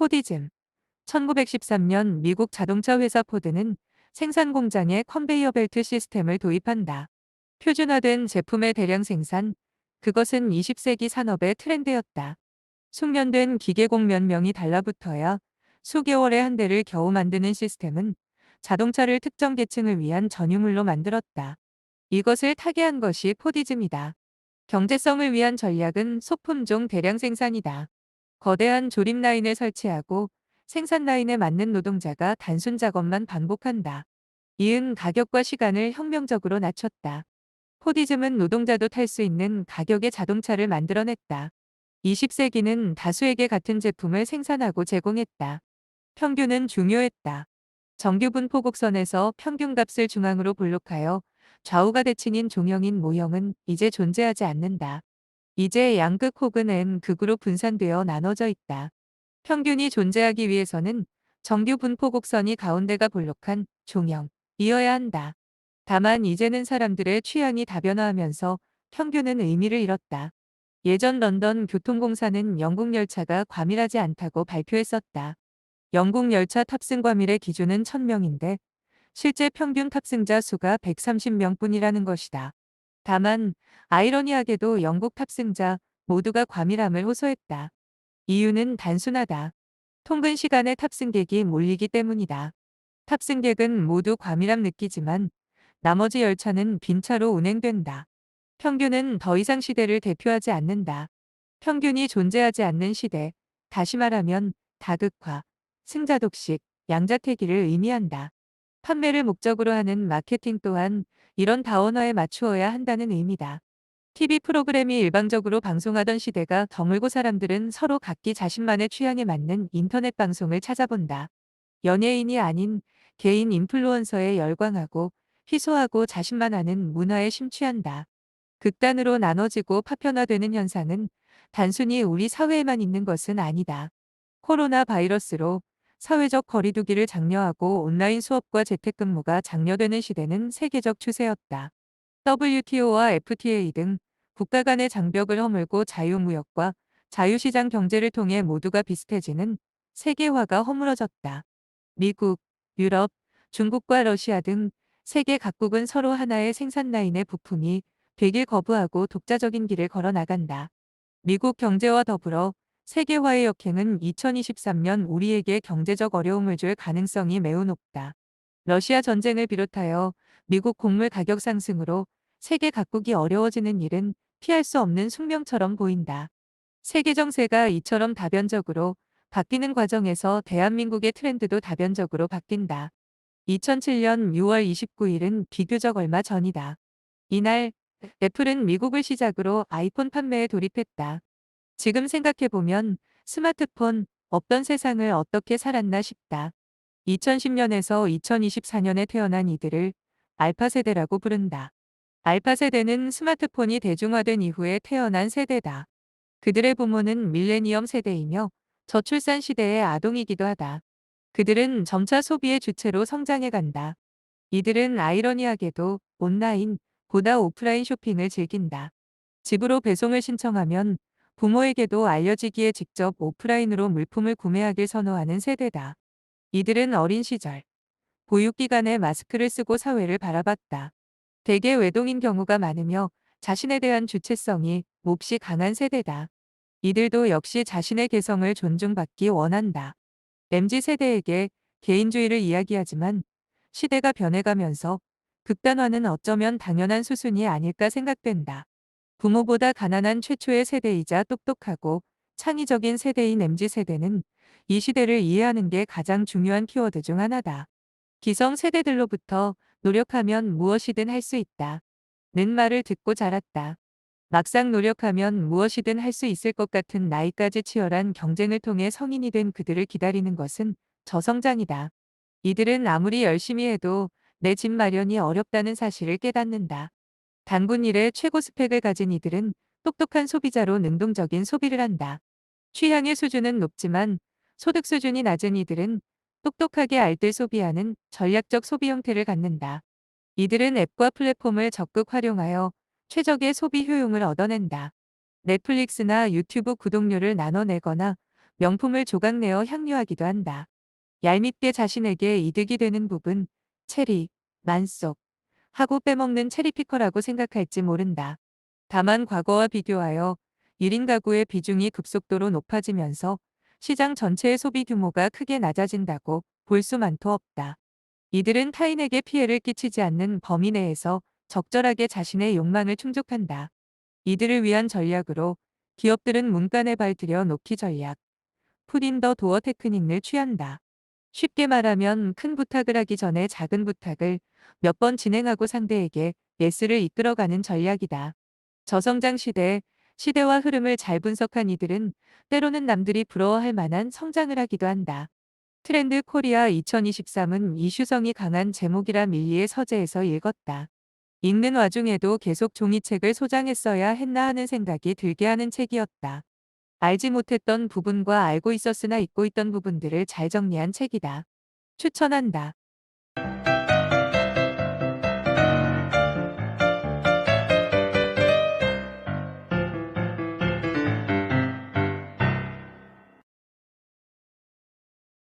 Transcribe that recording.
포디즘. 1913년 미국 자동차 회사 포드는 생산 공장에 컨베이어 벨트 시스템을 도입한다. 표준화된 제품의 대량 생산, 그것은 20세기 산업의 트렌드였다. 숙련된 기계공 몇 명이 달라붙어야 수개월에 한 대를 겨우 만드는 시스템은 자동차를 특정 계층을 위한 전유물로 만들었다. 이것을 타개한 것이 포디즘이다. 경제성을 위한 전략은 소품종 대량 생산이다. 거대한 조립 라인을 설치하고 생산 라인에 맞는 노동자가 단순 작업만 반복한다. 이은 가격과 시간을 혁명적으로 낮췄다. 포디즘은 노동자도 탈 수 있는 가격의 자동차를 만들어냈다. 20세기는 다수에게 같은 제품을 생산하고 제공했다. 평균은 중요했다. 정규 분포곡선에서 평균값을 중앙으로 볼록하여 좌우가 대칭인 종형인 모형은 이제 존재하지 않는다. 이제 양극 혹은 N극으로 분산되어 나눠져 있다. 평균이 존재하기 위해서는 정규 분포곡선이 가운데가 볼록한 종형이어야 한다. 다만 이제는 사람들의 취향이 다변화하면서 평균은 의미를 잃었다. 예전 런던 교통공사는 영국 열차가 과밀하지 않다고 발표했었다. 영국 열차 탑승 과밀의 기준은 1000명인데 실제 평균 탑승자 수가 130명뿐이라는 것이다. 다만 아이러니하게도 영국 탑승자 모두가 과밀함을 호소했다. 이유는 단순하다. 통근 시간에 탑승객이 몰리기 때문이다. 탑승객은 모두 과밀함 느끼지만 나머지 열차는 빈차로 운행된다. 평균은 더 이상 시대를 대표하지 않는다. 평균이 존재하지 않는 시대, 다시 말하면 다극화, 승자독식, 양자택일을 의미한다. 판매를 목적으로 하는 마케팅 또한 이런 다원화에 맞추어야 한다는 의미다. TV 프로그램이 일방적으로 방송하던 시대가 드물고 사람들은 서로 각기 자신만의 취향에 맞는 인터넷 방송을 찾아본다. 연예인이 아닌 개인 인플루언서에 열광하고 희소하고 자신만 아는 문화에 심취한다. 극단으로 나눠지고 파편화되는 현상은 단순히 우리 사회에만 있는 것은 아니다. 코로나 바이러스로 사회적 거리두기를 장려하고 온라인 수업과 재택근무가 장려되는 시대는 세계적 추세였다. WTO와 FTA 등 국가 간의 장벽을 허물고 자유무역과 자유시장 경제를 통해 모두가 비슷해지는 세계화가 허물어졌다. 미국, 유럽, 중국과 러시아 등 세계 각국은 서로 하나의 생산 라인의 부품이 되길 거부하고 독자적인 길을 걸어 나간다. 미국 경제와 더불어 세계화의 역행은 2023년 우리에게 경제적 어려움을 줄 가능성이 매우 높다. 러시아 전쟁을 비롯하여 미국 곡물 가격 상승으로 세계 각국이 어려워지는 일은 피할 수 없는 숙명처럼 보인다. 세계 정세가 이처럼 다변적으로 바뀌는 과정에서 대한민국의 트렌드도 다변적으로 바뀐다. 2007년 6월 29일은 비교적 얼마 전이다. 이날 애플은 미국을 시작으로 아이폰 판매에 돌입했다. 지금 생각해보면 스마트폰 없던 세상을 어떻게 살았나 싶다. 2010년에서 2024년에 태어난 이들을 알파 세대라고 부른다. 알파 세대는 스마트폰이 대중화된 이후에 태어난 세대다. 그들의 부모는 밀레니엄 세대이며 저출산 시대의 아동이기도 하다. 그들은 점차 소비의 주체로 성장해 간다. 이들은 아이러니하게도 온라인, 보다 오프라인 쇼핑을 즐긴다. 집으로 배송을 신청하면 부모에게도 알려지기에 직접 오프라인으로 물품을 구매하길 선호하는 세대다. 이들은 어린 시절, 보육기간에 마스크를 쓰고 사회를 바라봤다. 대개 외동인 경우가 많으며 자신에 대한 주체성이 몹시 강한 세대다. 이들도 역시 자신의 개성을 존중받기 원한다. MZ 세대에게 개인주의를 이야기하지만 시대가 변해가면서 극단화는 어쩌면 당연한 수순이 아닐까 생각된다. 부모보다 가난한 최초의 세대이자 똑똑하고 창의적인 세대인 MZ 세대는 이 시대를 이해하는 게 가장 중요한 키워드 중 하나다. 기성 세대들로부터 노력하면 무엇이든 할 수 있다. 는 말을 듣고 자랐다. 막상 노력하면 무엇이든 할 수 있을 것 같은 나이까지 치열한 경쟁을 통해 성인이 된 그들을 기다리는 것은 저성장이다. 이들은 아무리 열심히 해도 내 집 마련이 어렵다는 사실을 깨닫는다. 단군 일에 최고 스펙을 가진 이들은 똑똑한 소비자로 능동적인 소비를 한다. 취향의 수준은 높지만 소득 수준이 낮은 이들은 똑똑하게 알뜰 소비하는 전략적 소비 형태를 갖는다. 이들은 앱과 플랫폼을 적극 활용하여 최적의 소비 효용을 얻어낸다. 넷플릭스나 유튜브 구독료를 나눠내거나 명품을 조각내어 향유하기도 한다. 얄밉게 자신에게 이득이 되는 부분, 체리, 만속, 하고 빼먹는 체리피커라고 생각할지 모른다. 다만 과거와 비교하여 1인 가구의 비중이 급속도로 높아지면서 시장 전체의 소비 규모가 크게 낮아진다고 볼 수만도 없다. 이들은 타인에게 피해를 끼치지 않는 범위 내에서 적절하게 자신의 욕망을 충족한다. 이들을 위한 전략으로 기업들은 문간에 발들여 놓기 전략, 푸린 더 도어 테크닉을 취한다. 쉽게 말하면 큰 부탁을 하기 전에 작은 부탁을 몇 번 진행하고 상대에게 예스를 이끌어가는 전략이다. 저성장 시대와 흐름을 잘 분석한 이들은 때로는 남들이 부러워할 만한 성장을 하기도 한다. 트렌드 코리아 2023은 이슈성이 강한 제목이라 밀리의 서재에서 읽었다. 읽는 와중에도 계속 종이책을 소장했어야 했나 하는 생각이 들게 하는 책이었다. 알지 못했던 부분과 알고 있었으나 잊고 있던 부분들을 잘 정리한 책이다. 추천한다.